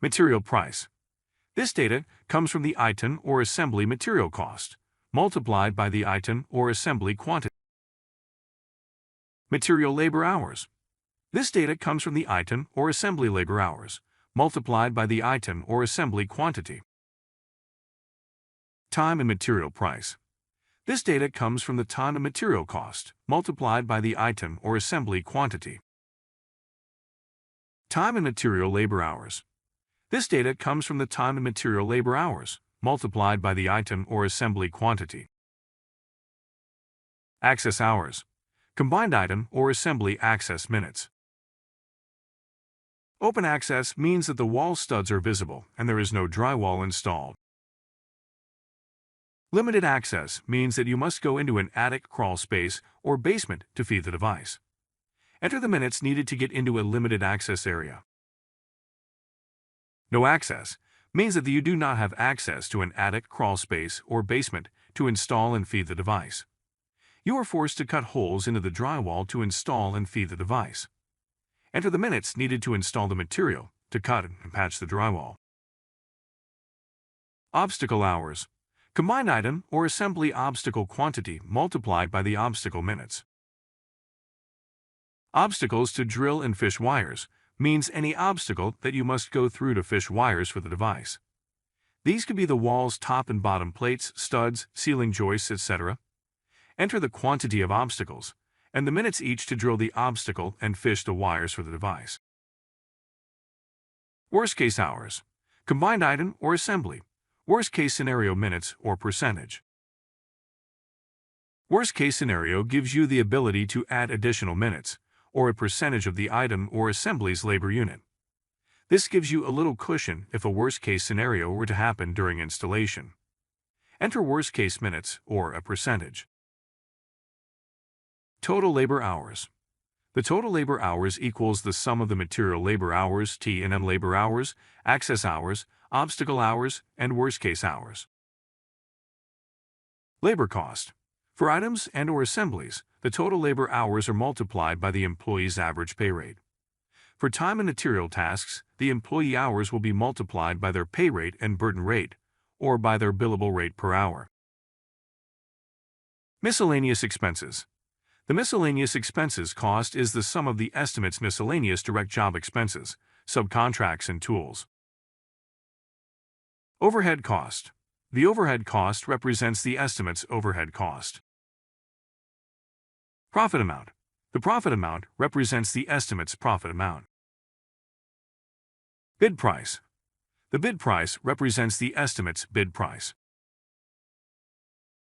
Material price. This data comes from the item or assembly material cost, multiplied by the item or assembly quantity. Material labor hours. This data comes from the item or assembly labor hours, multiplied by the item or assembly quantity. Time and material price. This data comes from the time and material cost, multiplied by the item or assembly quantity. Time and material labor hours. This data comes from the time and material labor hours, multiplied by the item or assembly quantity. Access hours. Combined item or assembly access minutes. Open access means that the wall studs are visible and there is no drywall installed. Limited access means that you must go into an attic, crawl space, or basement to feed the device. Enter the minutes needed to get into a limited access area. No access means that you do not have access to an attic, crawl space, or basement to install and feed the device. You are forced to cut holes into the drywall to install and feed the device. Enter the minutes needed to install the material, to cut and patch the drywall. Obstacle hours. Combined item or assembly obstacle quantity multiplied by the obstacle minutes. Obstacles to drill and fish wires means any obstacle that you must go through to fish wires for the device. These could be the wall's top and bottom plates, studs, ceiling joists, etc. Enter the quantity of obstacles and the minutes each to drill the obstacle and fish the wires for the device. Worst case hours. Combined item or assembly. Worst case scenario minutes or percentage. Worst case scenario gives you the ability to add additional minutes or a percentage of the item or assembly's labor unit. This gives you a little cushion if a worst case scenario were to happen during installation. Enter worst case minutes or a percentage. Total labor hours. The total labor hours equals the sum of the material labor hours, T&M labor hours, access hours, obstacle hours, and worst case hours. Labor cost. For items and/or assemblies, the total labor hours are multiplied by the employee's average pay rate. For time and material tasks, the employee hours will be multiplied by their pay rate and burden rate, or by their billable rate per hour. Miscellaneous expenses. The miscellaneous expenses cost is the sum of the estimate's miscellaneous direct job expenses, subcontracts, and tools. Overhead cost. The overhead cost represents the estimate's overhead cost. Profit amount. The profit amount represents the estimate's profit amount. Bid price. The bid price represents the estimate's bid price.